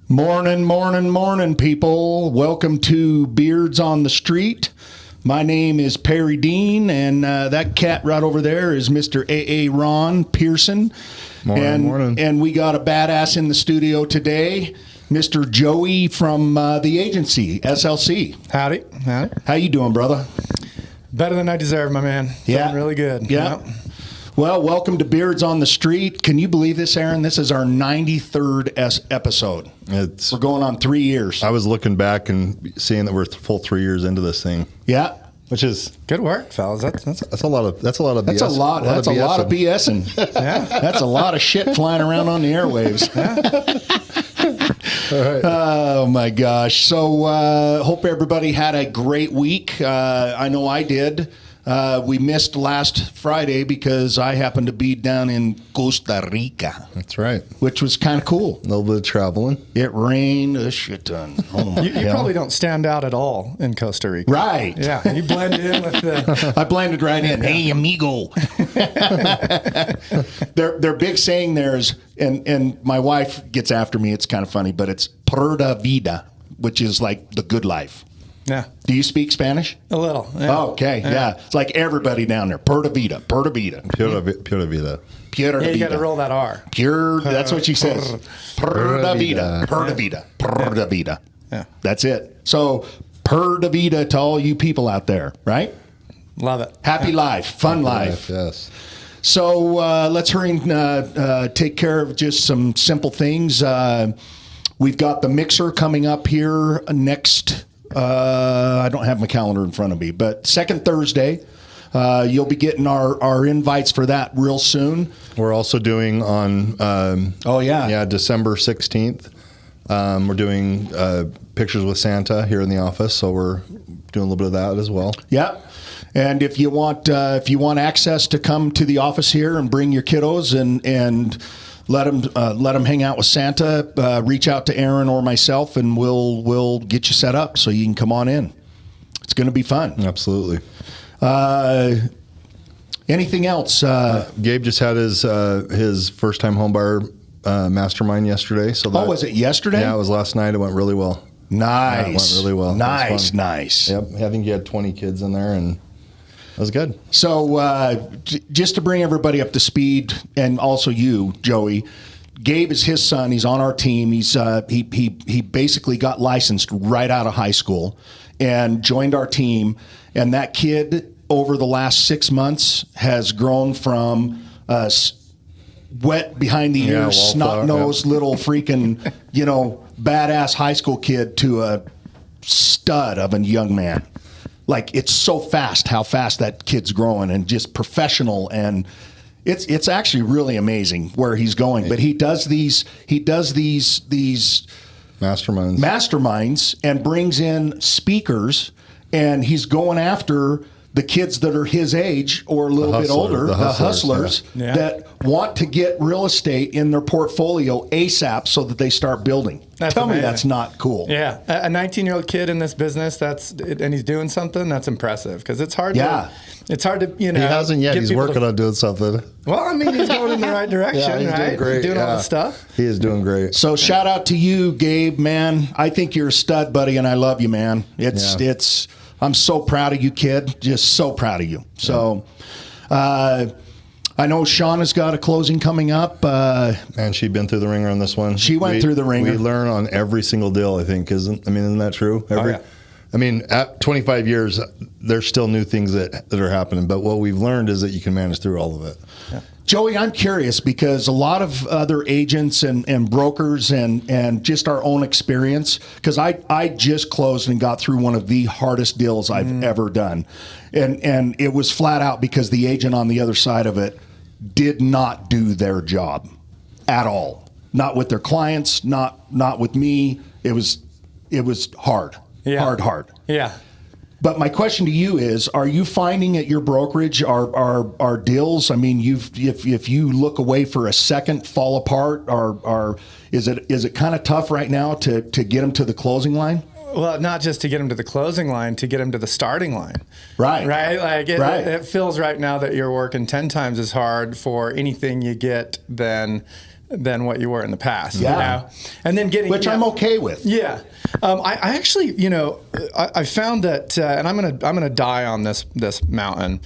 Morning, morning, morning, people. Welcome to Beards on the Street. My name is Parry Dean, and that cat right over there is Mr. A.A. Ron Pearson. Morning. And we got a badass in the studio today, Mr. Joey from the Agency SLC. Howdy. How you doing, brother? Better than I deserve, my man. Yeah. Feeling really good. Yeah. Yep. Well, welcome to Beards on the Street. Can you believe this, Aaron? This is our 93rd episode. We're going on 3 years. I was looking back and seeing that we're full 3 years into this thing. Yeah. Which is Good work, fellas. That's a lot of BS. That's a lot of BSing. yeah. That's a lot of shit flying around on the airwaves. All right. Oh my gosh. So hope everybody had a great week. I know I did. We missed last Friday because I happened to be down in Costa Rica. That's right. Which was kind of cool. A little bit of traveling. It rained a shit ton. Oh my You hell. probably don't stand out at all in Costa Rica. Right. Yeah. You blend in with the. I blended right in. Hey, amigo. Their big saying there is, and my wife gets after me. It's kind of funny, but it's "pura vida," which is like the good life. Yeah. Do you speak Spanish? A little. Yeah. Oh, okay. Yeah. It's like everybody down there. Pura vida. Pura vida. Pura vida. Pura Yeah, you got vida. to roll that R. Pure. That's what she says. Pura vida. Pura vida. Pura vida. Yeah. That's it. So pura vida to all you people out there, right? Love it. Happy life. Fun life. Yes. So let's hurry and take care of just some simple things. We've got the mixer coming up here next. I don't have my calendar in front of me, but second Thursday. You'll be getting our invites for that real soon. We're also doing on December 16th. We're doing pictures with Santa here in the office, so we're doing a little bit of that as well. Yeah. And if you want access to come to the office here and bring your kiddos and let them hang out with Santa, reach out to Aaron or myself, and we'll get you set up so you can come on in. It's going to be fun. Absolutely. Anything else? Gabe just had his first time homebuyer mastermind yesterday. So was it yesterday? Yeah, it was last night. It went really well. Nice. Yeah, it went really well. Nice. Yep. I think he had 20 kids in there, and that was good. So just to bring everybody up to speed, and also you, Joey, Gabe is his son. He's on our team. He's he basically got licensed right out of high school and joined our team. And that kid, over the last 6 months, has grown from wet behind the ears, snot-nosed little freaking, badass high school kid to a stud of a young man. Like, it's so fast how fast that kid's growing, and just professional, and it's actually really amazing where he's going. But he does these masterminds and brings in speakers, and he's going after the kids that are his age or a little bit older, the hustlers that want to get real estate in their portfolio ASAP so that they start building. Tell me that's not cool. Yeah. A 19-year-old kid in this business, and he's doing something, that's impressive, because it's hard to, He hasn't yet. He's working on doing something. Well, I mean, he's going in the right direction, he's right? Doing great. Doing all the stuff. He is doing great. So shout out to you, Gabe, man. I think you're a stud, buddy, and I love you, man. I'm so proud of you, kid. Just so proud of you. So, I know Shauna's got a closing coming up. And she'd been through the ringer on this one. She went through the ringer. We learn on every single deal, I think. Isn't that true? I mean, at 25 years, there's still new things that are happening. But what we've learned is that you can manage through all of it. Yeah. Joey, I'm curious because a lot of other agents and brokers and just our own experience, because I just closed and got through one of the hardest deals I've ever done. And it was flat out because the agent on the other side of it did not do their job at all. Not with their clients, not with me. It was hard. Yeah. Hard. Yeah. But my question to you is: are you finding at your brokerage our deals? I mean, if you look away for a second, fall apart, or is it kind of tough right now to get them to the closing line? Well, not just to get them to the closing line, to get them to the starting line. Right. Like it feels right now that you're working 10 times as hard for anything you get than than what you were in the past. Yeah. You know? And then which I'm okay with. Yeah. I actually, I found that, and I'm gonna die on this mountain.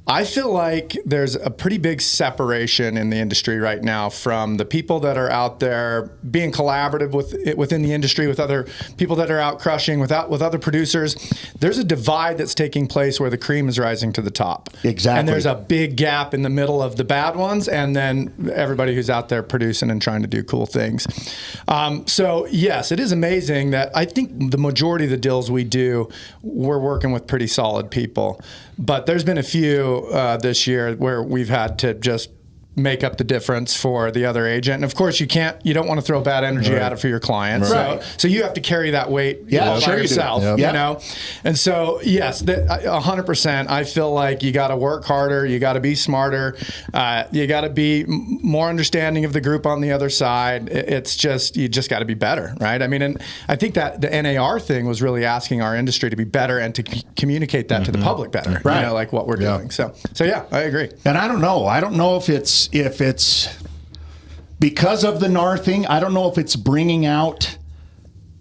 I feel like there's a pretty big separation in the industry right now from the people that are out there being collaborative within the industry with other people that are out crushing with other producers. There's a divide that's taking place where the cream is rising to the top. Exactly. And there's a big gap in the middle of the bad ones and then everybody who's out there producing and trying to do cool things. So yes, it is amazing that I think the majority of the deals we do, we're working with pretty solid people. But there's been a few this year where we've had to just make up the difference for the other agent. And of course you don't want to throw bad energy at it for your client. Right. So you have to carry that weight by yourself, you know? And so, yes, 100%, I feel like you got to work harder. You got to be smarter. You got to be more understanding of the group on the other side. You just got to be better, right? I mean, and I think that the NAR thing was really asking our industry to be better and to communicate that to the public better, right. Like what we're doing. So yeah, I agree. And I don't know if it's because of the NAR thing. I don't know if it's bringing out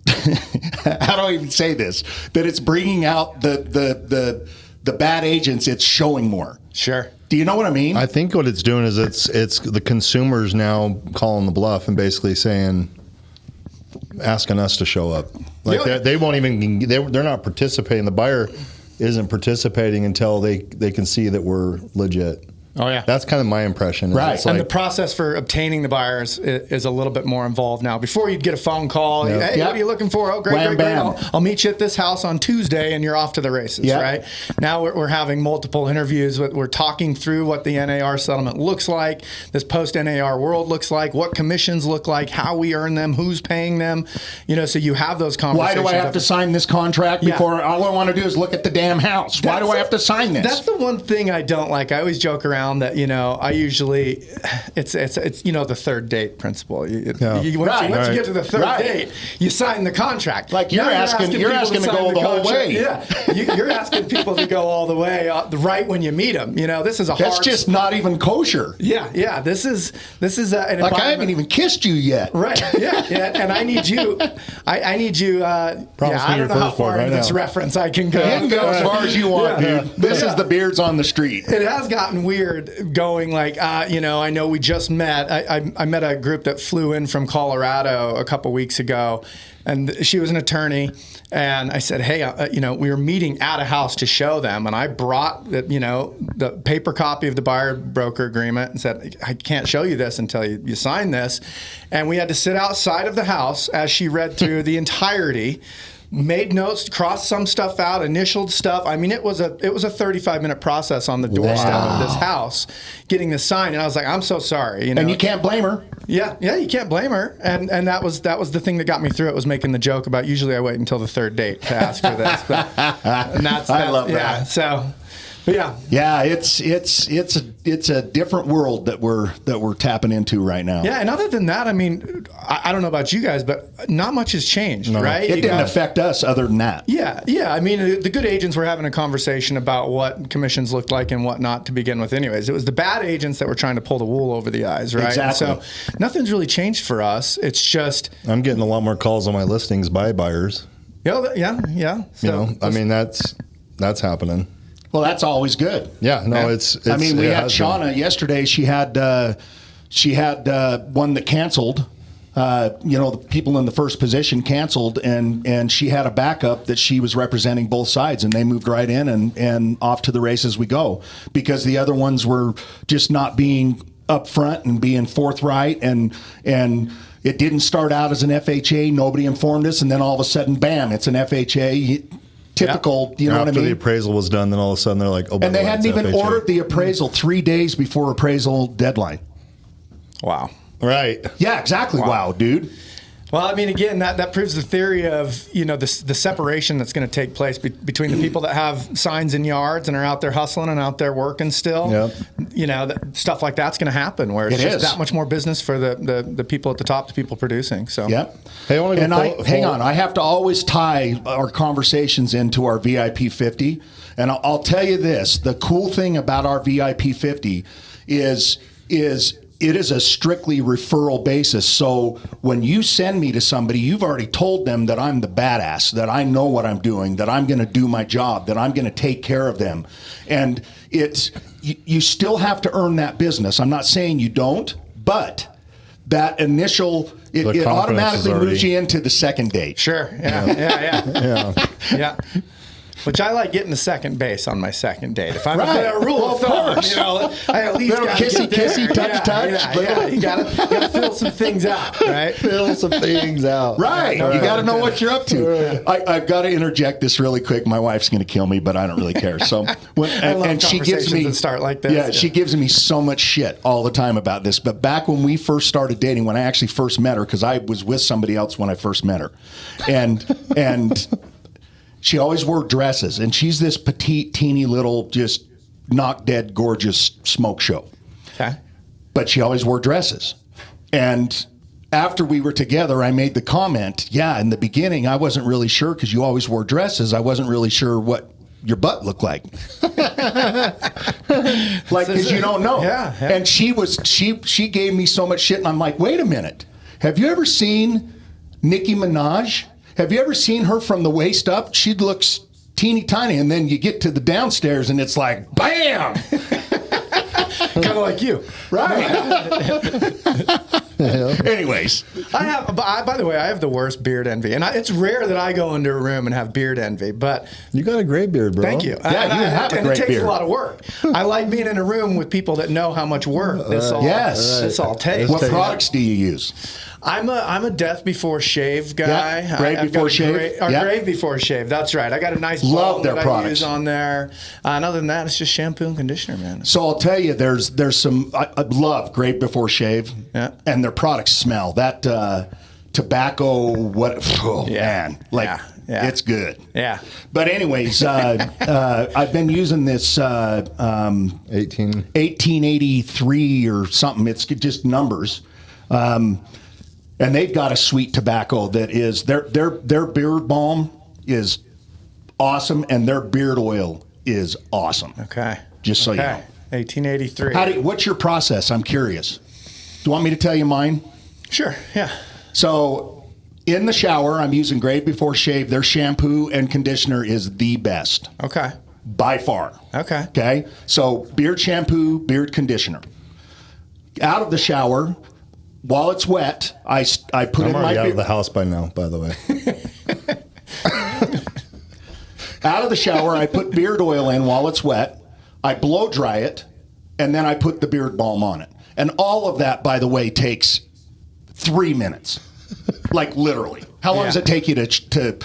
how do I even say this, that it's bringing out the bad agents. It's showing more. Sure. Do you know what I mean? I think what it's doing is it's the consumers now calling the bluff and basically asking us to show up. Like they won't even, they're not participating. The buyer isn't participating until they can see that we're legit. Oh, yeah. That's kind of my impression. Right. And the process for obtaining the buyers is a little bit more involved now. Before you'd get a phone call, hey, what are you looking for? Oh, great. I'll meet you at this house on Tuesday, and you're off to the races, right? Now we're having multiple interviews. We're talking through what the NAR settlement looks like, this post-NAR world looks like, what commissions look like, how we earn them, who's paying them. So you have those conversations. Why do I have to sign this contract before all I want to do is look at the damn house? Why do I have to sign this? That's the one thing I don't like. I always joke around that, I usually, it's the third date principle. Once you get to the third date, you sign the contract. Like you're asking to go the whole way. Yeah, you're asking people to go all the way right when you meet them. This is That's just not even kosher. Yeah. This is an like I haven't even kissed you yet. Right. Yeah. And I need you. I need you. I don't know how far into this reference I can go. You can go as far as you want, dude. This is the beards on the street. It has gotten weird going like, I know we just met. I met a group that flew in from Colorado a couple weeks ago, and she was an attorney. And I said, hey, we were meeting at a house to show them. And I brought, the paper copy of the buyer broker agreement and said, I can't show you this until you sign this. And we had to sit outside of the house as she read through the entirety, made notes, crossed some stuff out, initialed stuff. I mean, it was a 35-minute process on the doorstep of this house, getting this signed. And I was like, I'm so sorry. And you can't blame her. Yeah, you can't blame her. And that was the thing that got me through it, was making the joke about usually I wait until the third date to ask for this. I love that. Yeah, so. But yeah, it's a different world that we're tapping into right now. Yeah, and other than that, I mean, I don't know about you guys, but not much has changed, right? It didn't affect us other than that. Yeah. I mean, the good agents were having a conversation about what commissions looked like and what not to begin with anyways. It was the bad agents that were trying to pull the wool over the eyes, right? Exactly. So nothing's really changed for us. It's just... I'm getting a lot more calls on my listings by buyers. Yeah. So, I mean, that's happening. Well, that's always good. Yeah, no, it's I mean, we had Shauna yesterday. She had one that canceled. The people in the first position canceled, and she had a backup that she was representing both sides, and they moved right in and off to the races we go, because the other ones were just not being upfront and being forthright, and it didn't start out as an FHA. Nobody informed us, and then all of a sudden, bam, it's an FHA. Typical, you know what I mean? After the appraisal was done, then all of a sudden they're like, oh, and they hadn't even ordered the appraisal 3 days before appraisal deadline. Wow. Right. Yeah, exactly. Wow, dude. Well, I mean, again, that proves the theory of, the separation that's going to take place between the people that have signs in yards and are out there hustling and out there working still. Yep. Stuff like that's going to happen, where it's just that much more business for the people at the top, the people producing. So. Yep. Hey, hang on. I have to always tie our conversations into our VIP 50. And I'll tell you this, the cool thing about our VIP 50 is it is a strictly referral basis. So when you send me to somebody, you've already told them that I'm the badass, that I know what I'm doing, that I'm going to do my job, that I'm going to take care of them. And you still have to earn that business. I'm not saying you don't, but that initial, it automatically moves you into the second date. Sure. Yeah. Which I like getting the second base on my second date. If I'm a rule of thumb, I at least got kissy, touch. Yeah. You gotta fill some things out, right? Fill some things out. Right. You got to know what you're up to. I've got to interject this really quick. My wife's going to kill me, but I don't really care. So, and she gives me start like this. Yeah, she gives me so much shit all the time about this. But back when we first started dating, when I actually first met her, because I was with somebody else when I first met her, and she always wore dresses, and she's this petite, teeny little, just knock dead, gorgeous smoke show. Okay. But she always wore dresses. And after we were together, I made the comment, in the beginning, I wasn't really sure because you always wore dresses. I wasn't really sure what your butt looked like. Because you don't know. Yeah. And she gave me so much shit, and I'm like, wait a minute. Have you ever seen Nicki Minaj? Have you ever seen her from the waist up? She looks teeny tiny, and then you get to the downstairs, and it's like, bam! Kind of like you. Right. Anyways. By the way, I have the worst beard envy. And it's rare that I go into a room and have beard envy, but... You got a great beard, bro. Thank you. Yeah, you have a great beard. And it takes a lot of work. I like being in a room with people that know how much work this all takes. What products do you use? I'm a death before shave guy. Yeah, grave before shave. Grave before shave. That's right. I got a nice love their that products. I use on there. And other than that, it's just shampoo and conditioner, man. So I'll tell you, there's some I love grave before shave. Yeah. And their products smell that tobacco. Man, it's good. Yeah. But anyways, I've been using this 1883 or something. It's just numbers. And they've got a sweet tobacco that is their beard balm is awesome, and their beard oil is awesome. Okay. Just so you know. 1883. What's your process? I'm curious. Do you want me to tell you mine? Sure. Yeah. So in the shower, I'm using Grave Before Shave. Their shampoo and conditioner is the best. Okay. By far. Okay. Okay. So beard shampoo, beard conditioner. Out of the shower. While it's wet, I put in my... I'm already out of the house by now, by the way. Out of the shower, I put beard oil in while it's wet. I blow dry it, and then I put the beard balm on it. And all of that, by the way, takes 3 minutes. Like literally. How long does it take you to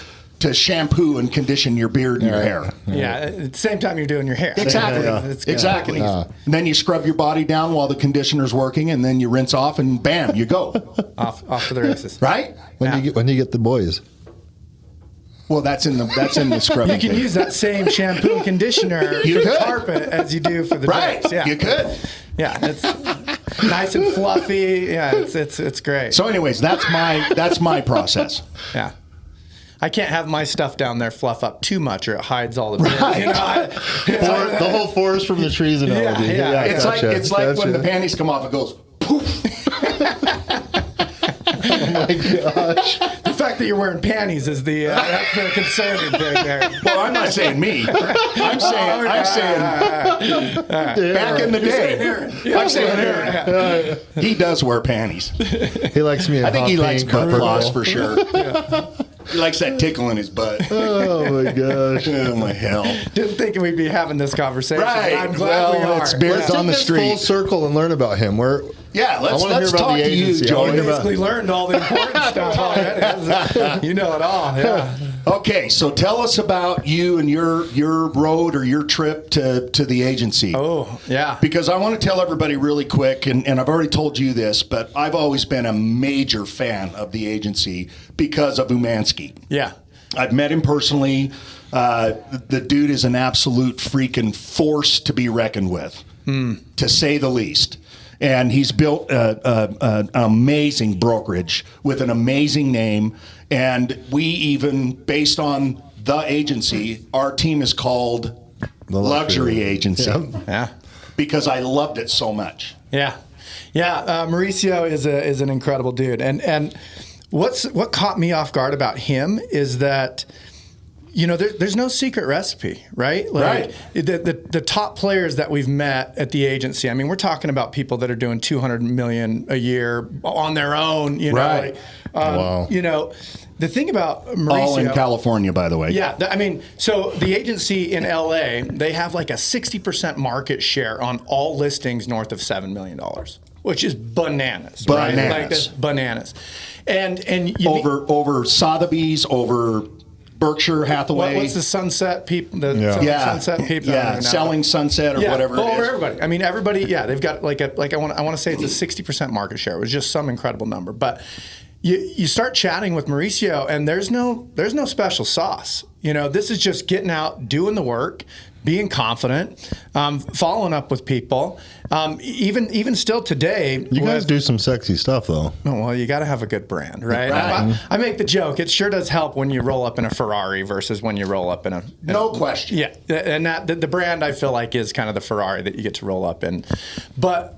shampoo and condition your beard and your hair? Yeah, at the same time you're doing your hair. Exactly. Exactly. And then you scrub your body down while the conditioner's working, and then you rinse off, and bam, you go. off to the races. Right? When do you get the boys? Well, that's in the scrubbing. You can use that same shampoo and conditioner for the carpet as you do for the drapes. Yeah. You could. Yeah, it's nice and fluffy. Yeah, it's great. So, anyways, that's my process. Yeah. I can't have my stuff down there fluff up too much, or it hides all the beard. Right. The whole forest from the trees analogy. Yeah. It's like when the panties come off, it goes poof. Oh my gosh. The fact that you're wearing panties is that's the concerning thing there. Well, I'm not saying me. I'm saying back in the day. I'm saying Aaron. He does wear panties. He likes me. I think he likes butt floss for sure. Yeah. He likes that tickle in his butt. Oh my gosh. Oh my hell. Didn't think we'd be having this conversation. Right. I'm glad we are. It's beards on the street. Full circle and learn about him. Let's talk to you, Joey. We basically learned all the important stuff already. You know it all. Yeah. Okay, so tell us about you and your road or your trip to the agency. Oh, yeah. Because I want to tell everybody really quick, and I've already told you this, but I've always been a major fan of the agency because of Umansky. Yeah. I've met him personally. The dude is an absolute freaking force to be reckoned with, to say the least. And he's built an amazing brokerage with an amazing name. And we even, based on the agency, our team is called the Luxury Agency. Yeah. Because I loved it so much. Yeah. Mauricio is an incredible dude, and what caught me off guard about him is that, there's no secret recipe, right? Like, the top players that we've met at the agency, I mean, we're talking about people that are doing $200 million a year on their own. Wow. The thing about Mauricio, all in California, by the way. Yeah, so the agency in LA, they have like a 60% market share on all listings north of $7 million, which is bananas. Right? Like that's bananas. And over Sotheby's, over Berkshire Hathaway. What's the Sunset people? Sunset people. Yeah, selling Sunset or whatever it is. Over everybody. I mean, everybody. Yeah, they've got I want to say it's a 60% market share. It was just some incredible number, but. You start chatting with Mauricio, and there's no special sauce. This is just getting out, doing the work, being confident, following up with people. Even still today, you guys do some sexy stuff, though. Well, you got to have a good brand, right? I make the joke. It sure does help when you roll up in a Ferrari versus when you roll up in a no question. Yeah, and the brand I feel like is kind of the Ferrari that you get to roll up in, but.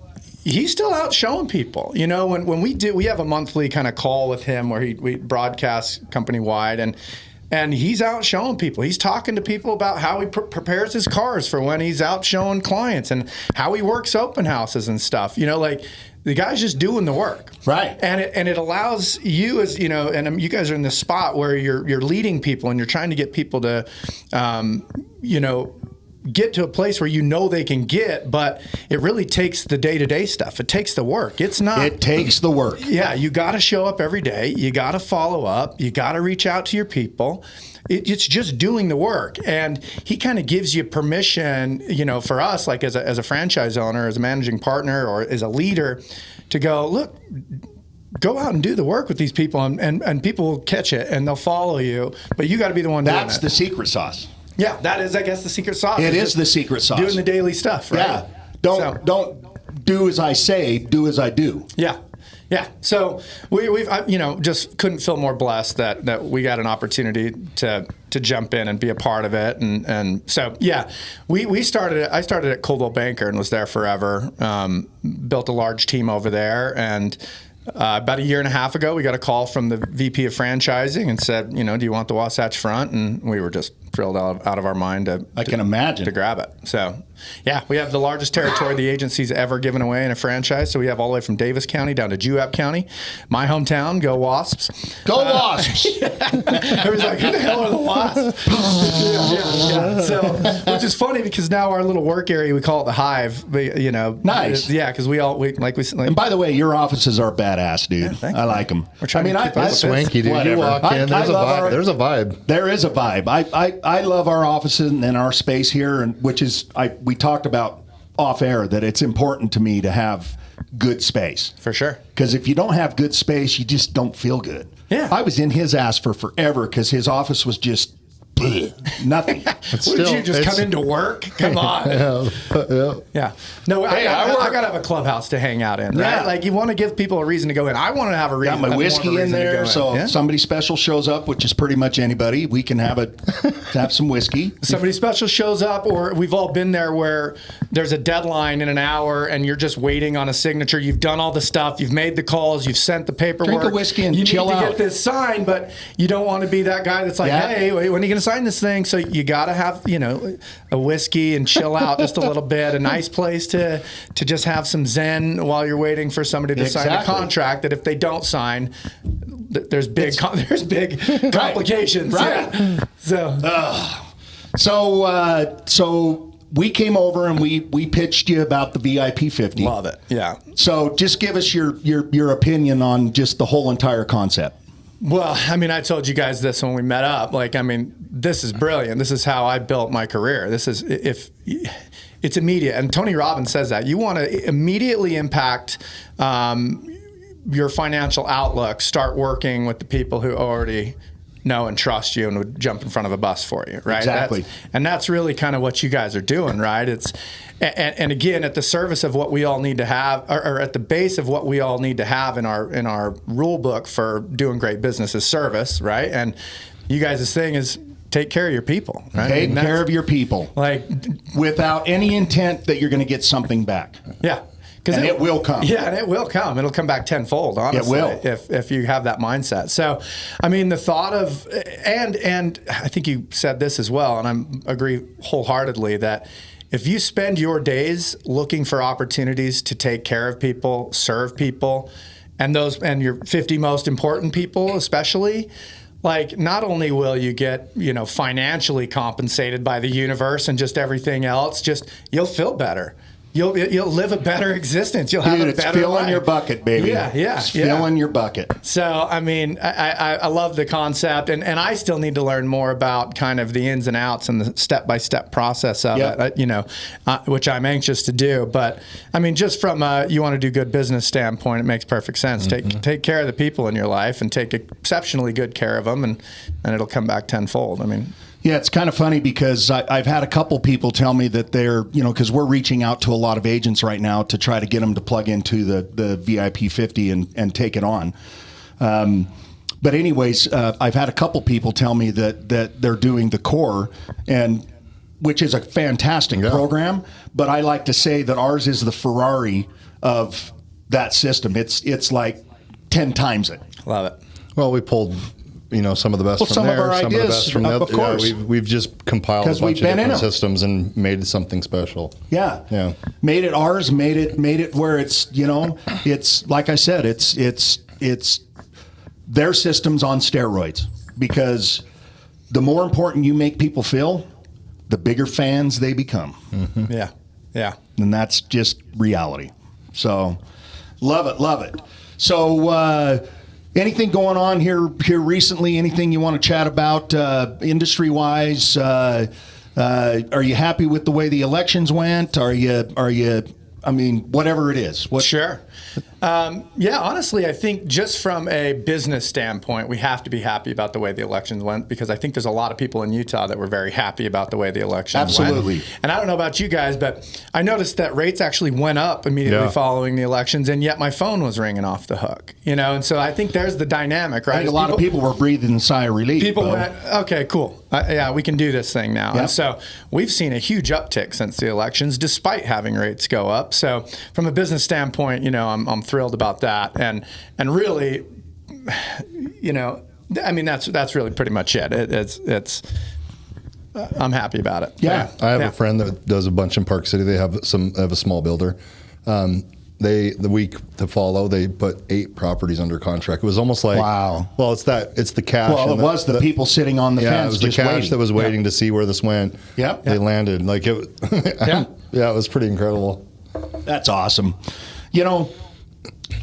He's still out showing people. When we have a monthly kind of call with him where we broadcast company wide, and he's out showing people. He's talking to people about how he prepares his cars for when he's out showing clients and how he works open houses and stuff. Like the guy's just doing the work, right? And it allows you as and you guys are in this spot where you're leading people and you're trying to get people to, get to a place where they can get, but it really takes the day-to-day stuff. It takes the work. It takes the work. Yeah, you got to show up every day. You got to follow up. You got to reach out to your people. It's just doing the work. And he kind of gives you permission, for us, like as a franchise owner, as a managing partner, or as a leader, to go, look, go out and do the work with these people, and people will catch it and they'll follow you. But you got to be the one doing it. That's the secret sauce. Yeah, that is, I guess, the secret sauce. It is the secret sauce. Doing the daily stuff, right? Yeah. Don't do as I say, do as I do. Yeah. Yeah. So we've just couldn't feel more blessed that we got an opportunity to jump in and be a part of it. And so, yeah, I started at Coldwell Banker and was there forever. Built a large team over there, and about a year and a half ago, we got a call from the VP of franchising and said, do you want the Wasatch Front? And we were just thrilled out of our mind I can imagine to grab it. So, yeah, we have the largest territory the agency's ever given away in a franchise. So we have all the way from Davis County down to Juab County, my hometown. Go Wasps! Go Wasps! Everybody's like, who the hell are the Wasps? yeah. So, which is funny because now our little work area, we call it the Hive. Nice. Yeah, because And by the way, your offices are badass, dude. Yeah, I like them. I swanky, dude. Whatever. You walk in, there's a vibe. There's a vibe. There is a vibe. I love our offices and our space here, and which is we talked about off air that it's important to me to have good space. For sure. Because if you don't have good space, you just don't feel good. Yeah. I was in his ass for forever because his office was just nothing. Did you just come into work? Come on. Yeah. No, I got to have a clubhouse to hang out in, right? Yeah. Like you want to give people a reason to go in. I want to have a reason. Got my whiskey in there, so if somebody special shows up, which is pretty much anybody, we can have some whiskey. Somebody special shows up, or we've all been there where there's a deadline in an hour and you're just waiting on a signature. You've done all the stuff. You've made the calls. You've sent the paperwork. Drink a whiskey and chill out. You need to get this signed, but you don't want to be that guy that's like, hey, when are you going to sign this thing? So you got to have, a whiskey and chill out just a little bit. A nice place to just have some zen while you're waiting for somebody to sign a contract that if they don't sign, there's big complications. Right. Yeah. So we came over and we pitched you about the VIP 50. Love it. Yeah. So just give us your opinion on just the whole entire concept. Well, I told you guys this when we met up. This is brilliant. This is how I built my career. This is it's immediate. And Tony Robbins says that you want to immediately impact your financial outlook. Start working with the people who already know and trust you and would jump in front of a bus for you, right? Exactly. That's really kind of what you guys are doing, right? And again, at the service of what we all need to have, or at the base of what we all need to have in our rule book for doing great business is service, right? And you guys' thing is take care of your people, right? Take care of your people. Like without any intent that you're going to get something back. Yeah. And it will come. Yeah, and it will come. It'll come back tenfold, honestly. It will. If you have that mindset. So, I mean, the thought of, and I think you said this as well, and I agree wholeheartedly that if you spend your days looking for opportunities to take care of people, serve people, and your 50 most important people especially, like, not only will you get, financially compensated by the universe and just everything else, just you'll feel better. You'll live a better existence. You'll have a better life. It's filling your bucket, baby. Yeah. It's filling your bucket. So, I mean, I love the concept, and I still need to learn more about kind of the ins and outs and the step-by-step process of it, which I'm anxious to do. But, I mean, just from you want to do good business standpoint, it makes perfect sense. Take care of the people in your life and take exceptionally good care of them, and it'll come back tenfold. I mean... Yeah, it's kind of funny because I've had a couple people tell me that they're, because we're reaching out to a lot of agents right now to try to get them to plug into the VIP 50 and take it on. But anyways, I've had a couple people tell me that they're doing the core, and which is a fantastic program. But I like to say that ours is the Ferrari of that system. It's like 10 times it. Love it. Well, we pulled... some of the best from there, some of our ideas, the best from the other. of course. Yeah, we've just compiled a bunch of different systems and made something special. Yeah. Made it ours, made it where it's, it's like I said, it's their systems on steroids, because the more important you make people feel, the bigger fans they become. Mm-hmm. Yeah. And that's just reality. So love it. So, anything going on here recently? Anything you want to chat about industry-wise? Are you happy with the way the elections went? Are you? I mean, whatever it is. Sure. Honestly, I think just from a business standpoint, we have to be happy about the way the elections went, because I think there's a lot of people in Utah that were very happy about the way the elections went. And I don't know about you guys, but I noticed that rates actually went up immediately following the elections, and yet my phone was ringing off the hook. And so I think there's the dynamic, right? I think a lot of people were breathing a sigh of relief. People went, okay, cool. We can do this thing now. Yep. And so we've seen a huge uptick since the elections, despite having rates go up. So from a business standpoint, I'm thrilled about that, and really, I mean, that's really pretty much it. It's I'm happy about it. Yeah. I have a friend that does a bunch in Park City. They have a small builder. The week to follow, they put 8 properties under contract. It was almost like, wow. Well, it's the cash. Well, it was the people sitting on the fence. It was the cash waiting. that was waiting to see where this went. Yep. They landed like it. It was pretty incredible. That's awesome.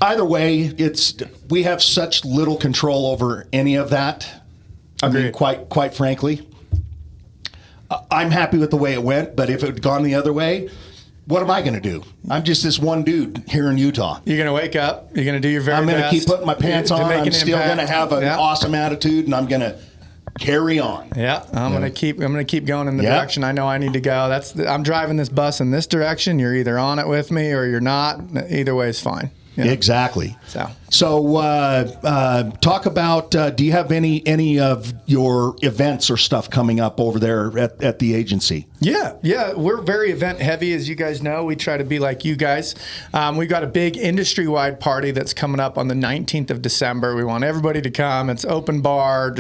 Either way, we have such little control over any of that. I mean, quite frankly, I'm happy with the way it went. But if it had gone the other way, what am I going to do? I'm just this one dude here in Utah. You're going to wake up. You're going to do your very best. I'm going to keep putting my pants on. I'm still going to have an awesome attitude, and I'm going to carry on. Yeah, I'm going to keep going in the direction I know I need to go. I'm driving this bus in this direction. You're either on it with me or you're not. Either way is fine. Exactly. So talk about, do you have any of your events or stuff coming up over there at the agency? Yeah. We're very event heavy, as you guys know. We try to be like you guys. We've got a big industry-wide party that's coming up on the 19th of December. We want everybody to come. It's open bar.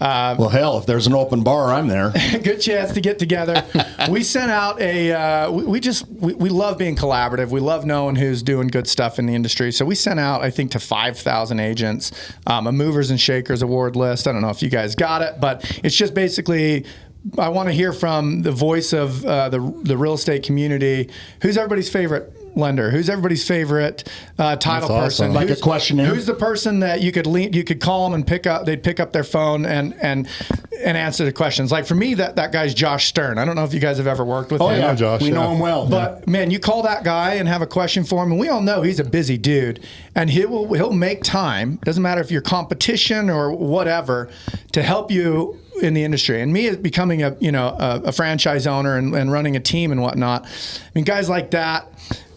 Well, hell, if there's an open bar, I'm there. Good chance to get together. We sent out we love being collaborative. We love knowing who's doing good stuff in the industry. So we sent out, I think, to 5,000 agents, a movers and shakers award list. I don't know if you guys got it, but it's just basically, I want to hear from the voice of the real estate community. Who's everybody's favorite lender? Who's everybody's favorite title person? Like a questionnaire. Who's the person that you could call them and they'd pick up their phone and answer the questions? Like for me, that guy's Josh Stern. I don't know if you guys have ever worked with him. Oh yeah, Josh. We know him well. But man, you call that guy and have a question for him, and we all know he's a busy dude, and he'll make time. Doesn't matter if you're competition or whatever, to help you in the industry. And me becoming a franchise owner and running a team and whatnot. I mean, guys like that.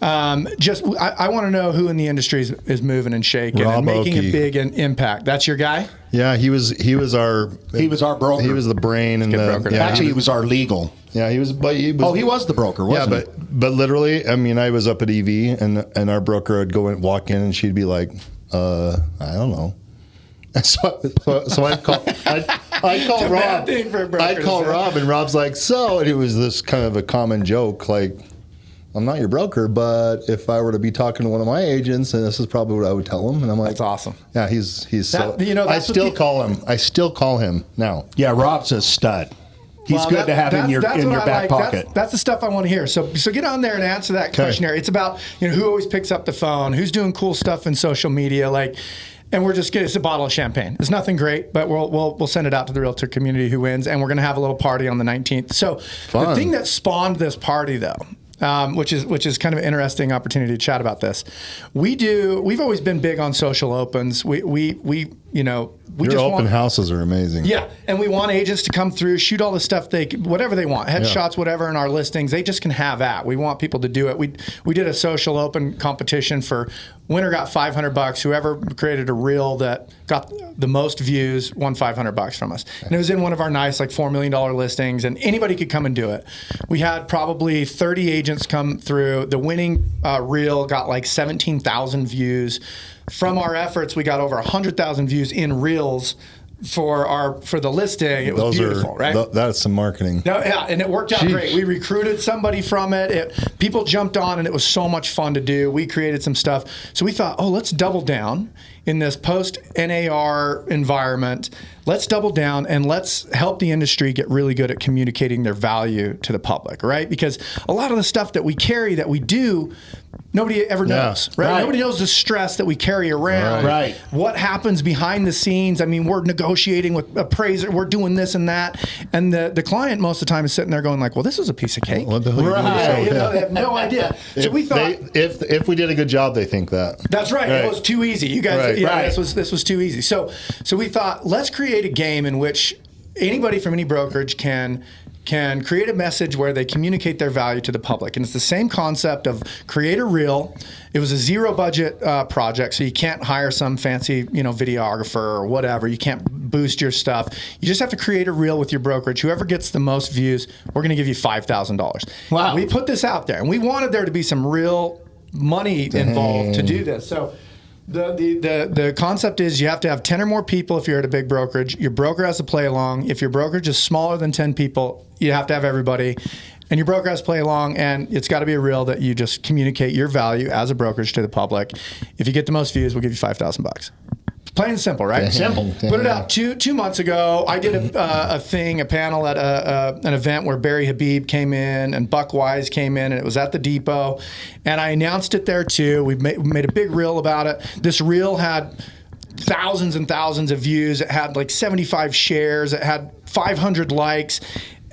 I want to know who in the industry is moving and shaking and making a big impact. That's your guy? Yeah, he was our broker. He was the brain and actually he was our legal. Yeah, he was the broker, wasn't he? But literally, I mean, I was up at EV and our broker would walk in and she'd be like, I don't know. So I'd call Rob. I'd call Rob and Rob's like, and it was this kind of a common joke, like, I'm not your broker, but if I were to be talking to one of my agents, and this is probably what I would tell him. And I'm like, that's awesome. Yeah, I still call him. I still call him now. Yeah, Rob's a stud. He's good to have in your back pocket. That's the stuff I want to hear. So get on there and answer that questionnaire. It's about who always picks up the phone, who's doing cool stuff in social media, and we're just getting it's a bottle of champagne. It's nothing great, but we'll send it out to the realtor community who wins, and we're going to have a little party on the 19th. So the thing that spawned this party, though. Which is kind of an interesting opportunity to chat about this. We've always been big on social opens. Your open houses are amazing. Yeah, and we want agents to come through, shoot all the stuff whatever they want, headshots, whatever in our listings. They just can have that. We want people to do it. We did a social open competition for winner got $500. Whoever created a reel that got the most views won $500 from us. And it was in one of our nice $4 million listings, and anybody could come and do it. We had probably 30 agents come through. The winning reel got 17,000 views. From our efforts, we got over 100,000 views in reels for the listing. It was beautiful, right? That's some marketing. No, yeah, and it worked out great. We recruited somebody from it. People jumped on, and it was so much fun to do. We created some stuff. So we thought, let's double down in this post-NAR environment. Let's double down and let's help the industry get really good at communicating their value to the public, right? Because a lot of the stuff that we carry, that we do, nobody ever knows, right? Nobody knows the stress that we carry around. Right. What happens behind the scenes. I mean, we're negotiating with appraiser, we're doing this and that. And the client most of the time is sitting there going well, this is a piece of cake. What the hell they have no idea. So we thought if we did a good job, they think that. That's right. It was too easy. You guys, this was too easy. So we thought, let's create a game in which anybody from any brokerage can create a message where they communicate their value to the public. And it's the same concept of create a reel. It was a zero budget project, so you can't hire some fancy videographer or whatever. You can't boost your stuff. You just have to create a reel with your brokerage. Whoever gets the most views, we're going to give you $5,000. Wow. We put this out there, and we wanted there to be some real money involved to do this. So the concept is you have to have 10 or more people if you're at a big brokerage. Your broker has to play along. If your brokerage is smaller than 10 people, you have to have everybody. And your broker has to play along, and it's got to be a reel that you just communicate your value as a brokerage to the public. If you get the most views, we'll give you $5,000. Plain and simple, right? Simple. Put it out two months ago. I did a panel at an event where Barry Habib came in and Buck Wise came in, and it was at the Depot. And I announced it there too. We made a big reel about it. This reel had thousands and thousands of views. It had 75 shares. It had 500 likes.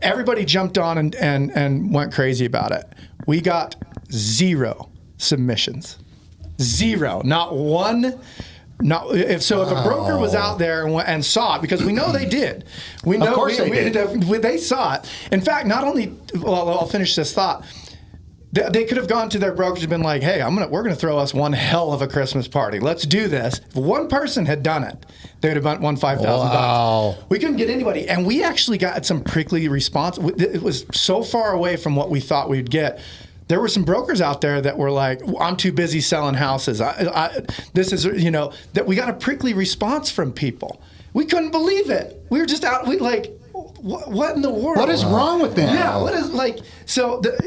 Everybody jumped on and went crazy about it. We got 0 submissions. 0. Not one. If a broker was out there and saw it, because we know they did. We know of course they did. They saw it. In fact, not only, I'll finish this thought. They could have gone to their brokerage and been like, hey, we're going to throw us one hell of a Christmas party. Let's do this. If one person had done it, they would have won $5,000. Wow. We couldn't get anybody. And we actually got some prickly response. It was so far away from what we thought we'd get. There were some brokers out there that were like, I'm too busy selling houses. This is, that we got a prickly response from people. We couldn't believe it. We were just out, what in the world? What is wrong with them? Yeah,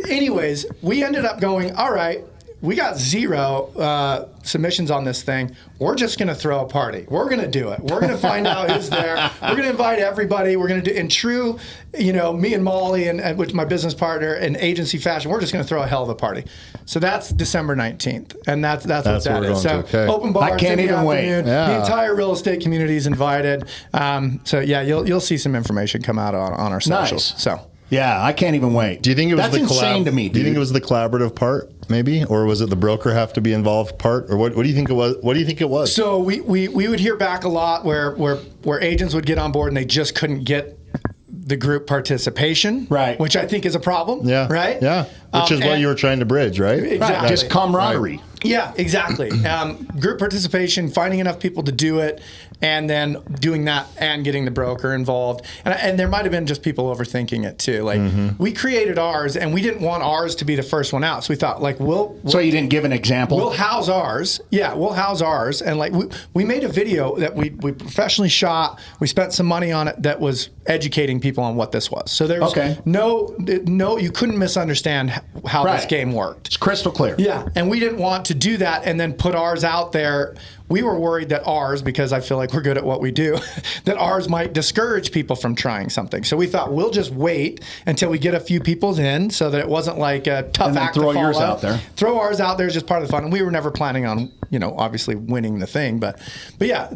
anyways, we ended up going, all right, we got 0 submissions on this thing. We're just going to throw a party. We're going to do it. We're going to find out who's there. We're going to invite everybody. We're going to do, in true, me and Molly and with my business partner in agency fashion, we're just going to throw a hell of a party. So that's December 19th. And that's what that is. So open bars. I can't even wait. Yeah. The entire real estate community is invited. You'll see some information come out on our socials. Nice. So. Yeah, I can't even wait. Do you think it was That's insane to me, dude. Do you think it was the collaborative part, maybe, or was it the broker have to be involved part, or what do you think it was? What do you think it was? So we would hear back a lot where agents would get on board and they just couldn't get the group participation, Right. which I think is a problem. Yeah. Right. Yeah. Which is what and- you were trying to bridge, right? Exactly. Just camaraderie. Yeah, exactly. Group participation, finding enough people to do it, and then doing that and getting the broker involved. And there might have been just people overthinking it too. Like we created ours, and we didn't want ours to be the first one out. So we thought, like, So you didn't give an example? we'll house ours. Yeah, we'll house ours. And like we made a video that we professionally shot. We spent some money on it that was educating people on what this was. So there's no, you couldn't misunderstand how this game worked. It's crystal clear. Yeah, and we didn't want to do that and then put ours out there. We were worried that ours, because I feel like we're good at what we do, that ours might discourage people from trying something. So we thought we'll just wait until we get a few people's in, so that it wasn't like a tough act to follow. Throw yours out there. Throw ours out there is just part of the fun. And we were never planning on, obviously winning the thing, but yeah.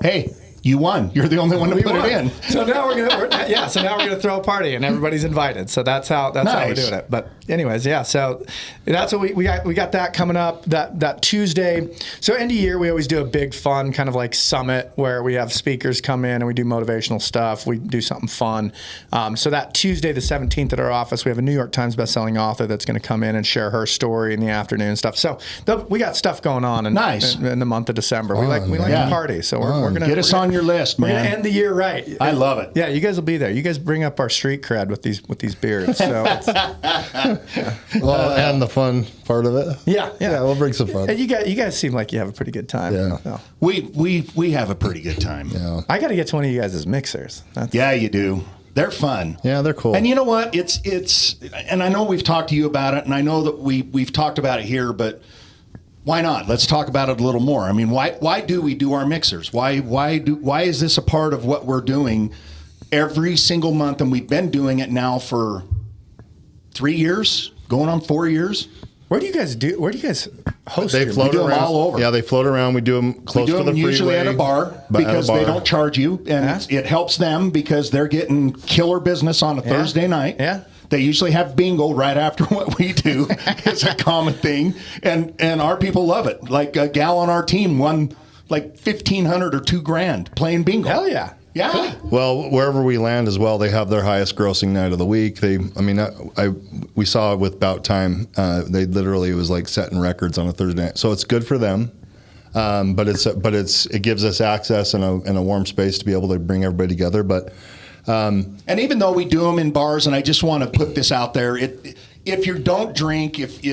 Hey, you won. You're the only one to put it in. So now we're gonna throw a party, and everybody's invited. So that's how we're doing it. But anyways, yeah. So that's what we got that coming up that Tuesday. So end of year we always do a big fun kind of like summit where we have speakers come in and we do motivational stuff. We do something fun. So that Tuesday the 17th at our office, we have a New York Times bestselling author that's going to come in and share her story in the afternoon and stuff. So we got stuff going on in the month of December. We like to party. So we're gonna get us on your list, man. We're gonna end the year right. I love it. Yeah, you guys will be there. You guys bring up our street cred with these beards. So Well, and the fun part of it. Yeah. We'll bring some fun. You guys seem like you have a pretty good time. Yeah. So. We have a pretty good time. Yeah. I got to get to one of you guys as mixers. Yeah, you do. They're fun. Yeah, they're cool. And you know what? It's and I know we've talked to you about it, and I know that we've talked about it here, but why not? Let's talk about it a little more. I mean, why do we do our mixers? Why is this a part of what we're doing every single month? And we've been doing it now for 3 years, going on 4 years. Where do you guys host? They float We do them around all over. Yeah, they float around. We do them close to the freeway. Usually at a bar because they don't charge you, and it helps them because they're getting killer business on a Thursday night. Yeah. They usually have bingo right after what we do. It's a common thing, and our people love it. Like a gal on our team won like $1,500 or $2,000 playing bingo. Hell yeah. Yeah. Well, wherever we land as well, they have their highest grossing night of the week. We saw it with Bout Time. They literally, it was like setting records on a Thursday night. So it's good for them. But it gives us access and a warm space to be able to bring everybody together. But and even though we do them in bars, and I just want to put this out there, if you don't drink, if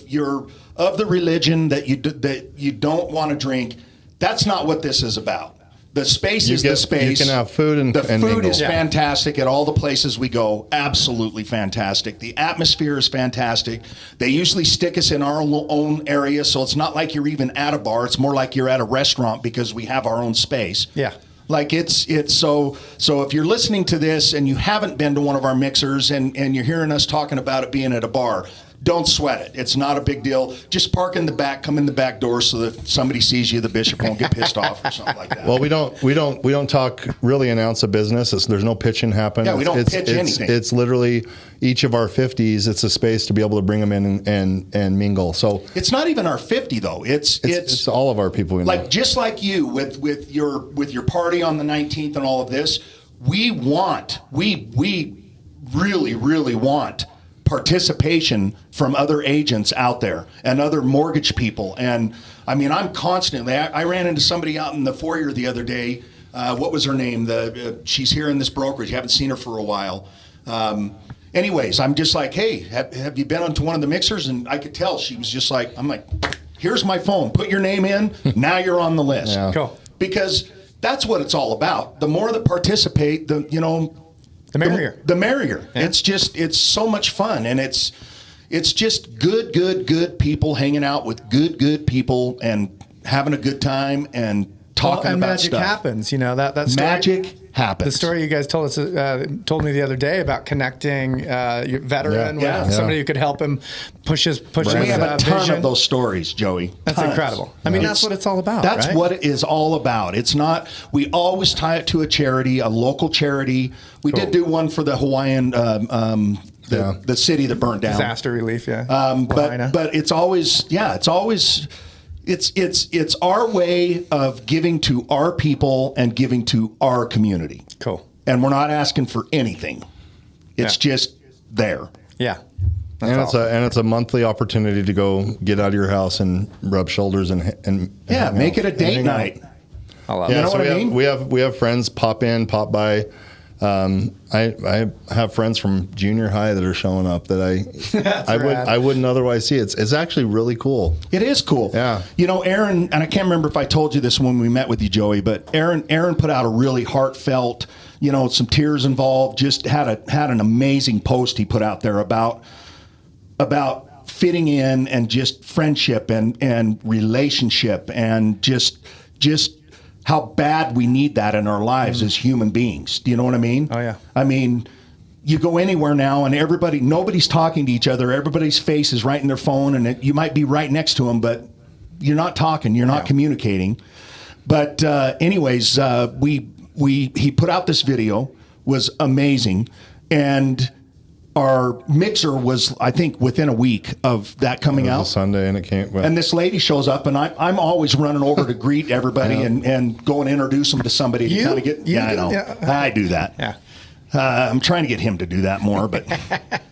you're of the religion that you don't want to drink, that's not what this is about. The space is the space. You can have food and the food mingle. is fantastic at all the places we go. Absolutely fantastic. The atmosphere is fantastic. They usually stick us in our own area, so it's not like you're even at a bar. It's more like you're at a restaurant because we have our own space. Yeah. Like it's so if you're listening to this and you haven't been to one of our mixers and you're hearing us talking about it being at a bar, don't sweat it. It's not a big deal. Just park in the back, come in the back door so that if somebody sees you, the bishop won't get pissed off or something like that. Well, we don't talk really an ounce of business. There's no pitching happening. Yeah, we don't pitch anything. It's literally each of our 50s. It's a space to be able to bring them in and mingle. So it's not even our 50 though. It's all of our people. Like just like you with your party on the 19th and all of this. We really want participation from other agents out there and other mortgage people. And I mean, I'm constantly, I ran into somebody out in the foyer the other day. What was her name? She's here in this brokerage. Haven't seen her for a while. Anyways, I'm just like, hey, have you been onto one of the mixers? And I could tell she was just like, I'm like, here's my phone. Put your name in. Now you're on the list. Yeah. Cool. Because that's what it's all about. The more that participate, the merrier. The merrier. Yeah. It's so much fun, and it's just good people hanging out with good people and having a good time and talking and about magic stuff. happens. that story, Magic happens. The story you guys told me the other day about connecting your veteran with somebody who could help him push his We have a ton vision. of those stories, Joey. That's Tons. incredible. I mean, that's what it's all about. That's right? what it is all about. It's not. We always tie it to a charity, a local charity. We did do one for the Hawaiian, the city that burned down. Disaster relief. Yeah. But it's always it's our way of giving to our people and giving to our community. Cool. and we're not asking for anything. It's just there. Yeah. And it's a monthly opportunity to go get out of your house and rub shoulders and make it a date night. I love it. You know what I mean? We have friends pop by. I have friends from junior high that are showing up that I wouldn't otherwise see. It's actually really cool. It is cool. Yeah. You know, Aaron, and I can't remember if I told you this when we met with you, Joey, but Aaron put out a really heartfelt, you know, some tears involved. Just had an amazing post he put out there about fitting in and just friendship and relationship and just how bad we need that in our lives as human beings. Do you know what I mean? Oh, yeah. I mean, you go anywhere now and nobody's talking to each other. Everybody's face is right in their phone, and you might be right next to them, but you're not talking. You're not communicating. But anyways, he put out this video, was amazing, and our mixer was, I think, within a week of that coming out. Sunday, and it came. Well. And this lady shows up, and I'm always running over to greet everybody and go and introduce them to somebody to kind of get. I know. Yeah. I do that. Yeah. I'm trying to get him to do that more, but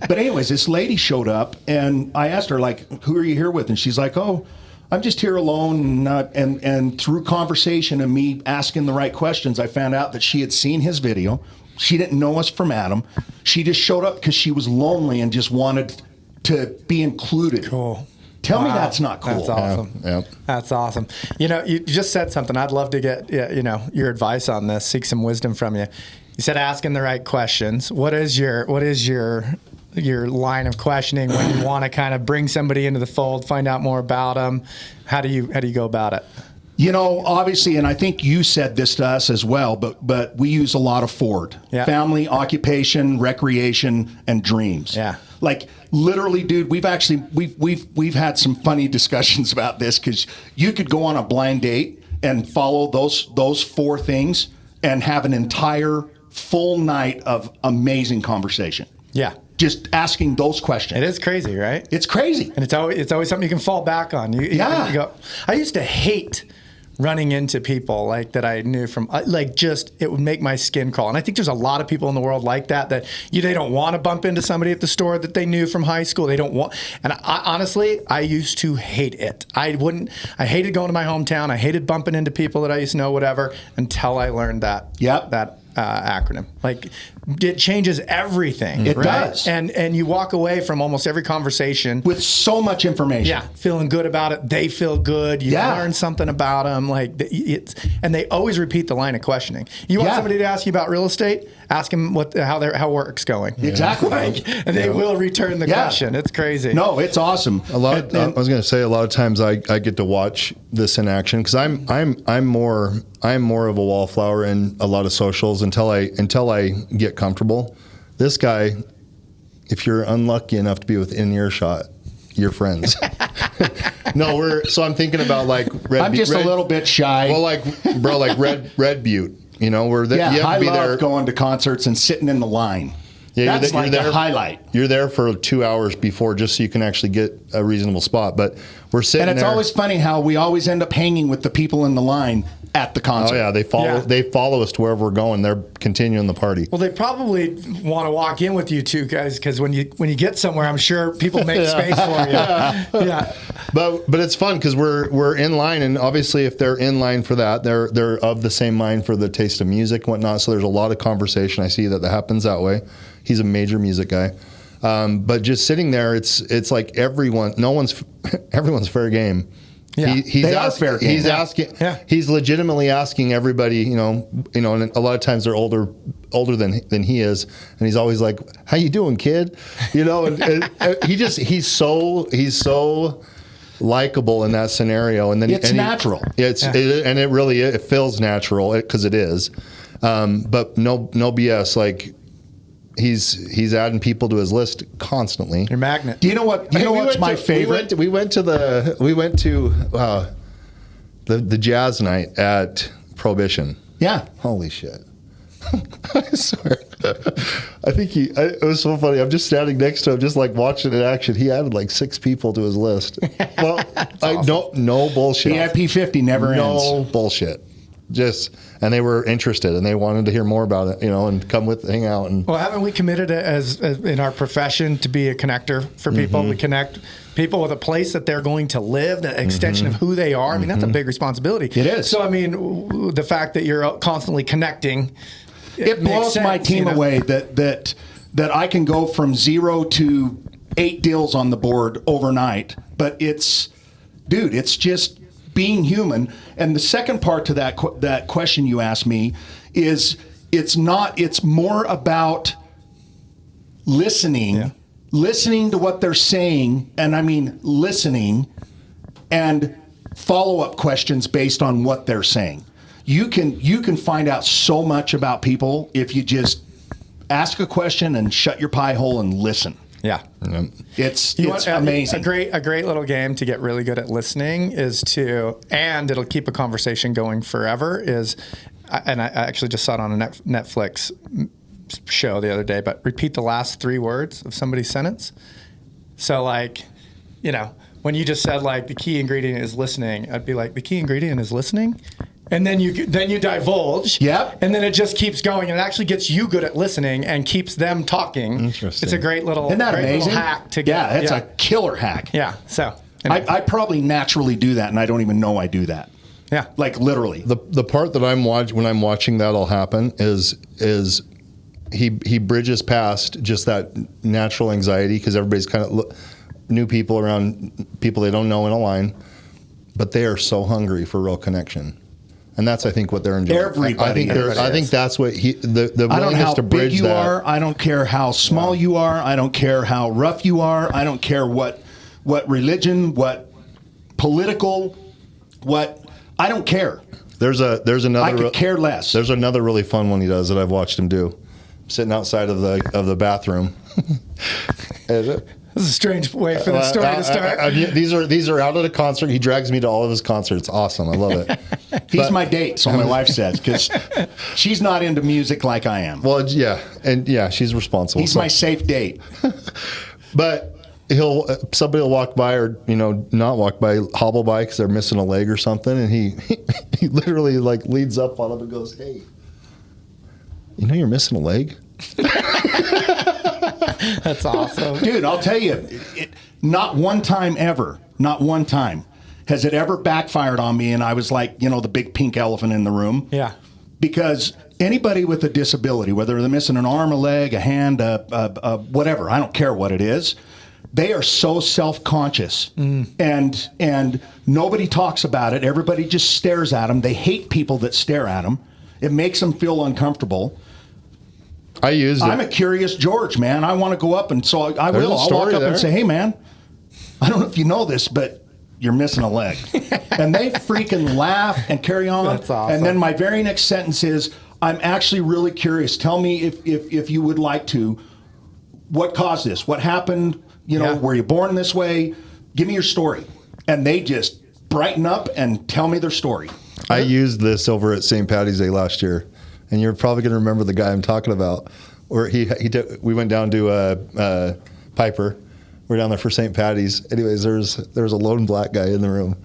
anyways, this lady showed up, and I asked her, like, who are you here with? And she's like, oh, I'm just here alone. And through conversation and me asking the right questions, I found out that she had seen his video. She didn't know us from Adam. She just showed up because she was lonely and just wanted to be included. Cool. Tell me that's not cool. That's awesome. Yeah. That's awesome. You know, you just said something. I'd love to get, you know, your advice on this, seek some wisdom from you. You said asking the right questions. What is your line of questioning when you want to kind of bring somebody into the fold, find out more about them? How do you go about it? You know, obviously, and I think you said this to us as well, but we use a lot of Ford. Yeah. Family, occupation, recreation, and dreams. Yeah. Like literally, dude, we've had some funny discussions about this because you could go on a blind date and follow those four things and have an entire full night of amazing conversation. Yeah. Just asking those questions. It is crazy, right? It's crazy. And it's always something you can fall back on. You go, I used to hate running into people like that I knew from it would make my skin crawl. And I think there's a lot of people in the world like that they don't want to bump into somebody at the store that they knew from high school. They don't want, and honestly, I used to hate it. I hated going to my hometown. I hated bumping into people that I used to know, whatever, until I learned that acronym. Like, it changes everything. It right? does. And you walk away from almost every conversation with so much information. Yeah, feeling good about it. They feel good. You learn something about them. Like and they always repeat the line of questioning. You want somebody to ask you about real estate? Ask them how work's going. Exactly. And they will return the question. It's crazy. No, it's awesome. I was going to say, a lot of times I get to watch this in action because I'm more of a wallflower in a lot of socials until I get comfortable. This guy, if you're unlucky enough to be within earshot, you're friends. So I'm thinking about like I'm just a little bit shy. Well, like Red Butte, you know, where you have I to be love there going to concerts and sitting in the line. Yeah, that's like a highlight. You're there for 2 hours before just so you can actually get a reasonable spot. But we're sitting there. And it's always funny how we always end up hanging with the people in the line at the concert. Oh yeah, they follow us to wherever we're going. They're continuing the party. Well, they probably want to walk in with you two guys because when you get somewhere, I'm sure people make space for you. Yeah. But it's fun because we're in line, and obviously if they're in line for that, they're of the same mind for the taste of music and whatnot. So there's a lot of conversation. I see that happens that way. He's a major music guy. But just sitting there, it's like everyone's fair game. Yeah, they are fair game. He's asking. Yeah. He's legitimately asking everybody. You know, and a lot of times they're older than he is, and he's always like, "How you doing, kid?" You know, and he's so likable in that scenario, and then it's natural. It feels natural because it is, but no BS. Like he's adding people to his list constantly. Your magnet. Do you know what? What's my favorite? We went to the jazz night at Prohibition. Yeah. Holy shit. I swear. I think it was so funny. I'm just standing next to him, just like watching it in action. He added like 6 people to his list. Well, awesome. No bullshit. The IP50 never ends. No bullshit. and they were interested and they wanted to hear more about it, and hang out. And well, haven't we committed as in our profession to be a connector for people? We connect people with a place that they're going to live, the extension of who they are. I mean, that's a big responsibility. It is. So, I mean, the fact that you're constantly connecting, it blows my team away that I can go from 0 to 8 deals on the board overnight. But it's just being human. And the second part to that question you asked me is it's more about listening, listening to what they're saying. And I mean, listening and follow-up questions based on what they're saying. You can find out so much about people if you just ask a question and shut your pie hole and listen. Yeah. It's amazing. A great little game to get really good at listening and it'll keep a conversation going forever and I actually just saw it on a Netflix show the other day, but repeat the last 3 words of somebody's sentence. So when you just said the key ingredient is listening, I'd be like, the key ingredient is listening? And then you divulge. Yep. And then it just keeps going, and it actually gets you good at listening and keeps them talking. Interesting. It's a great little, Isn't that amazing? little hack to get. Yeah, it's a killer hack. Yeah. So anyway. I probably naturally do that, and I don't even know I do that. Yeah. Literally. The part that when I'm watching that all happen is he bridges past just that natural anxiety because everybody's kind of new people around people they don't know in a line, but they are so hungry for real connection. And that's, I think, what they're enjoying. Everybody. I think that's what the I don't know how to bridge big you that. are. I don't care how small you are. I don't care how rough you are. I don't care what religion, what political, I don't care. There's another. I could care less. There's another really fun one he does that I've watched him do. I'm sitting outside of the bathroom. This is a strange way for the story to start. These are out at a concert. He drags me to all of his concerts. Awesome. I love it. He's my date, so my wife says, because she's not into music like I am. Well, yeah. And yeah, she's responsible. He's my safe date. But somebody will walk by or, not walk by, hobble by because they're missing a leg or something. And he literally leads up on them and goes, "Hey, you're missing a leg?" That's awesome. Dude, I'll tell you, not one time ever, not one time has it ever backfired on me and I was like, the big pink elephant in the room. Yeah. Because anybody with a disability, whether they're missing an arm, a leg, a hand, whatever, I don't care what it is, they are so self-conscious and nobody talks about it. Everybody just stares at them. They hate people that stare at them. It makes them feel uncomfortable. I'm a curious George, man. I want to go up, and so I will. I'll walk up and say, "Hey, man, I don't know if you know this, but you're missing a leg." And they freaking laugh and carry on. That's awesome. And then my very next sentence is, "I'm actually really curious. Tell me if you would like to. What caused this? What happened? Were you born this way? Give me your story." And they just brighten up and tell me their story. I used this over at St. Paddy's Day last year. And you're probably going to remember the guy I'm talking about. Where we went down to Piper. We're down there for St. Paddy's. Anyways, there's a lone black guy in the room,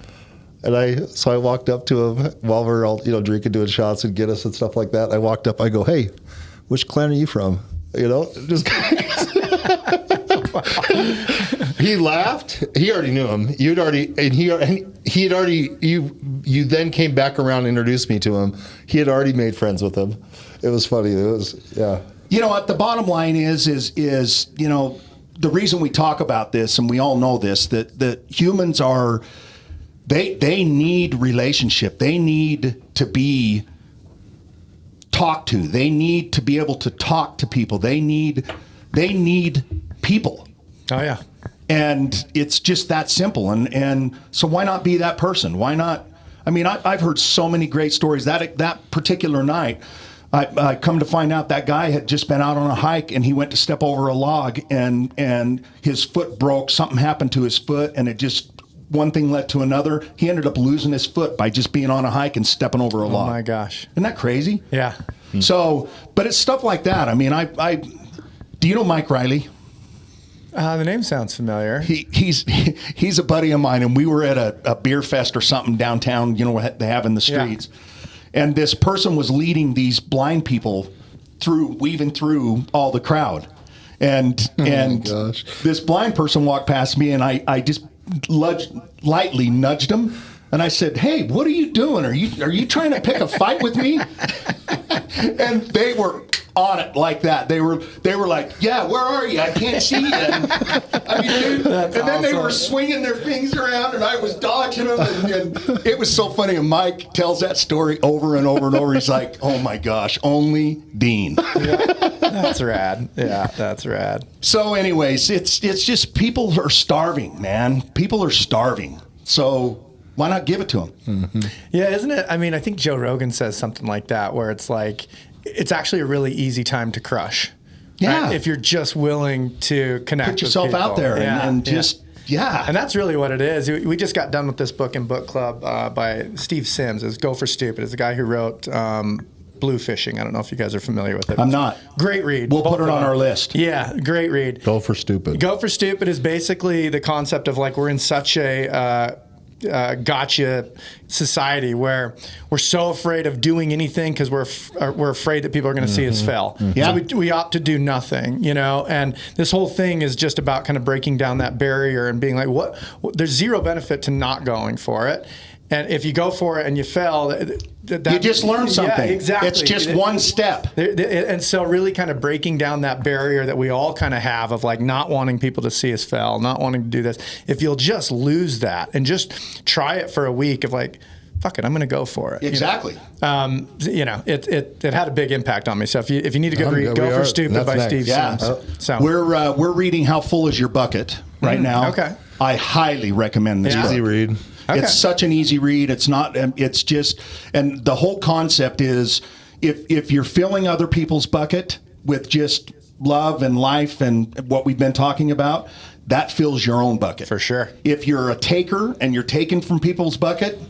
and I walked up to him while we're all drinking, doing shots and Guinness and stuff like that. I walked up. I go, "Hey, which clan are you from?" Just. He laughed. He already knew him. He had already. You then came back around and introduced me to him. He had already made friends with him. It was funny. It was, yeah. You know what? The bottom line is the reason we talk about this, and we all know this, that humans are, they need relationship. They need to be talked to. They need to be able to talk to people. They need people. Oh yeah. And it's just that simple. And so why not be that person? Why not? I mean, I've heard so many great stories. That particular night, I come to find out that guy had just been out on a hike and he went to step over a log and his foot broke. Something happened to his foot and it just, one thing led to another. He ended up losing his foot by just being on a hike and stepping over a log. Oh my gosh. Isn't that crazy? Yeah. So, but it's stuff like that. I mean, do you know Mike Riley? The name sounds familiar. He's a buddy of mine, and we were at a beer fest or something downtown. What they have in the streets, and this person was leading these blind people weaving through all the crowd. And this blind person walked past me, and I just lightly nudged him, and I said, "Hey, what are you doing? Are you trying to pick a fight with me?" And they were on it like that. They were like, "Yeah, where are you? I can't see you." And, I mean, dude, and then they were swinging their things around, and I was dodging them, and it was so funny. And Mike tells that story over and over and over. He's like, "Oh my gosh, only Dean." That's rad. Yeah, that's rad. So, anyways, it's just people are starving, man. People are starving. So why not give it to them? Mm-hmm. Yeah, isn't it? I mean, I think Joe Rogan says something like that, where it's like, it's actually a really easy time to crush. Yeah. Right? If you're just willing to connect Put yourself with people. out there and just, yeah. And that's really what it is. We just got done with this book in book club by Steve Sims. It's Go for Stupid. It's the guy who wrote Blue Fishing. I don't know if you guys are familiar with it. I'm not. Great read. We'll put it on our list. Yeah, great read. Go for Stupid. Go for Stupid is basically the concept of like, we're in such a gotcha society where we're so afraid of doing anything because we're afraid that people are going to see us fail. Yeah. So we opt to do nothing, you know. And this whole thing is just about kind of breaking down that barrier and being like, what? There's zero benefit to not going for it. And if you go for it and you fail, you just learn something. Yeah, exactly. It's just one step. And so really kind of breaking down that barrier that we all kind of have of like not wanting people to see us fail, not wanting to do this. If you'll just lose that and just try it for a week of like, fuck it, I'm going to go for it. Exactly. It had a big impact on me. So if you need a good read, Go for Stupid by Steve Sims. So we're reading How Full Is Your Bucket right now. Okay. I highly recommend this book. Easy read. Okay. It's such an easy read. It's not. It's just, and the whole concept is, if you're filling other people's bucket with just love and life and what we've been talking about, that fills your own bucket For sure. If you're a taker and you're taking from people's bucket,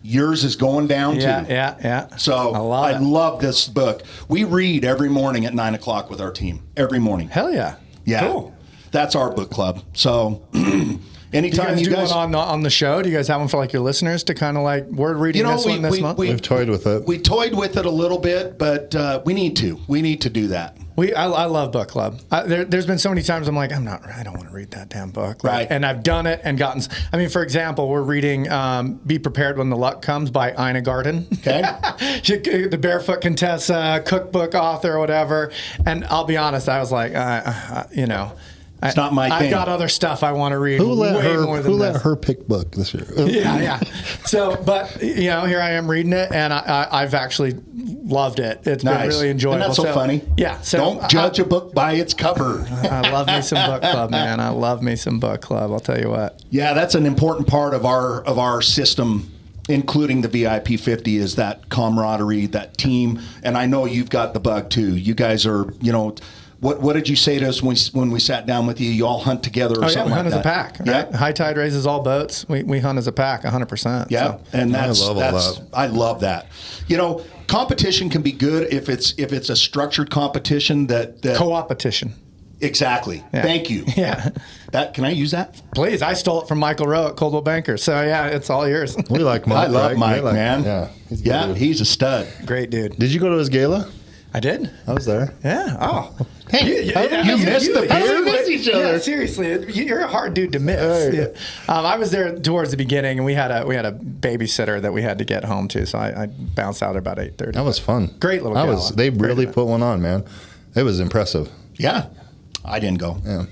yours is going down too. Yeah. So I love this book. We read every morning at 9:00 with our team. Every morning. Hell yeah. Yeah. Cool. That's our book club. So. Anytime you guys do one on the show? Do you guys have one for like your listeners to kind of like, we're reading this one this month? We've toyed with it. We toyed with it a little bit, but we need to. We need to do that. I love book club. There's been so many times I'm like, I don't want to read that damn book. Right. And I've done it and gotten. I mean, for example, we're reading "Be Prepared When the Luck Comes" by Ina Garten. Okay. The Barefoot Contessa cookbook author or whatever. And I'll be honest, I was like, It's not my thing. I've got other stuff I want to read. Who let her pick book this year? Yeah. So, but here I am reading it, and I've actually loved it. It's been really enjoyable. Isn't that so funny? Yeah. So don't judge a book by its cover. I love me some book club, man. I love me some book club. I'll tell you what. Yeah, that's an important part of our system, including the VIP 50, is that camaraderie, that team. And I know you've got the bug too. You guys are, What did you say to us when we sat down with you? You all hunt together or something like that? We hunt as a pack. Right? Yeah. High tide raises all boats. We hunt as a pack, 100%. Yeah, So. and I love that. Competition can be good if it's a structured competition that Co-opetition. Exactly. Yeah. Thank you. Yeah. Can I use that? Please. I stole it from Michael Rowe at Coldwell Banker. So, yeah, it's all yours. We like Mike. I love Mike, man. Yeah. He's a stud. Great dude. Did you go to his gala? I did. I was there. Yeah. Oh. Hey, you missed the beer? We miss each other. Yeah, seriously, you're a hard dude to miss. Yeah. I was there towards the beginning, and we had a babysitter that we had to get home to, so I bounced out at about 8:30. That was fun. Great little gala. They really put one on, man. It was impressive. Yeah. I didn't go. Yeah.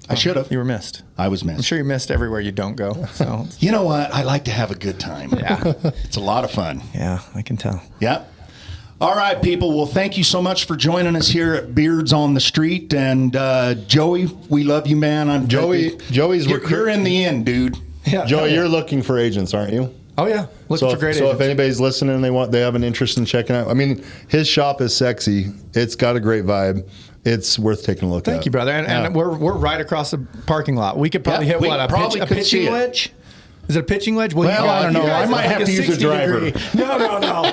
I should have. You were missed. I was missed. I'm sure you missed everywhere you don't go. So you know what? I like to have a good time. Yeah. It's a lot of fun. Yeah, I can tell. Yeah. All right, people. Well, thank you so much for joining us here at Beards on the Street. And Joey, we love you, man. Joey's you're in the end, dude. Yeah. Joey, you're looking for agents, aren't you? Oh yeah, looking for great agents. So if anybody's listening and they have an interest in checking out, I mean, his shop is sexy. It's got a great vibe. It's worth taking a look at. Thank you, brother. And we're right across the parking lot. We could probably hit a pitching wedge. Is it a pitching wedge? Well, Well, I don't know. I might have to use a driver. No.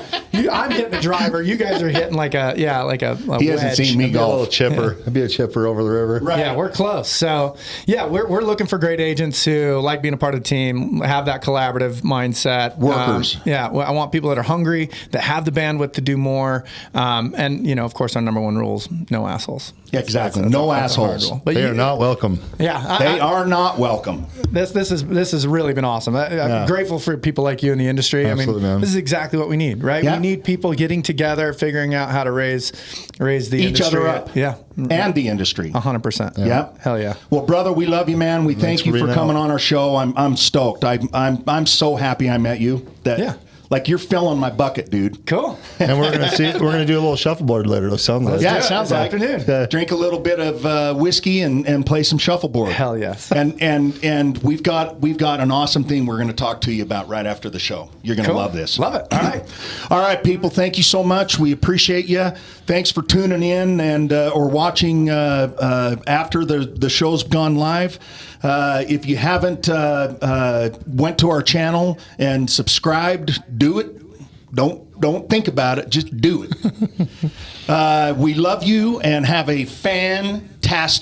I'm hitting the driver. You guys are hitting like a He wedge. hasn't seen me It'd be a little golf. chipper. It'd be a chipper over the river. Right. Yeah, we're close. So, yeah, we're looking for great agents who like being a part of the team, have that collaborative mindset. Workers. I want people that are hungry, that have the bandwidth to do more. And, of course, our number one rule is no assholes. Yeah, exactly. That's No a hard assholes. rule. But They are not welcome. Yeah, They are not welcome. This has really been awesome. I'm grateful for people like you in the industry. Absolutely, man. This is exactly what we need, right? Yeah. We need people getting together, figuring out how to raise the Each industry other up. Yeah, And the industry. 100%. Yeah. Hell yeah. Well, brother, we love you, man. We thank Thanks you for for being coming out. on our show. I'm stoked. I'm so happy I met you. Yeah. Like you're filling my bucket, dude. Cool. And we're gonna do a little shuffleboard later. It sounds like. Yeah, do it it sounds this like afternoon. Drink a little bit of whiskey and play some shuffleboard. Hell yes. And we've got an awesome thing we're going to talk to you about right after the show. You're going to Cool. love this. Love it. All right. All right, people. Thank you so much. We appreciate you. Thanks for tuning in and or watching after the show's gone live. If you haven't went to our channel and subscribed, do it. Don't think about it. Just do it. We love you and have a fantastic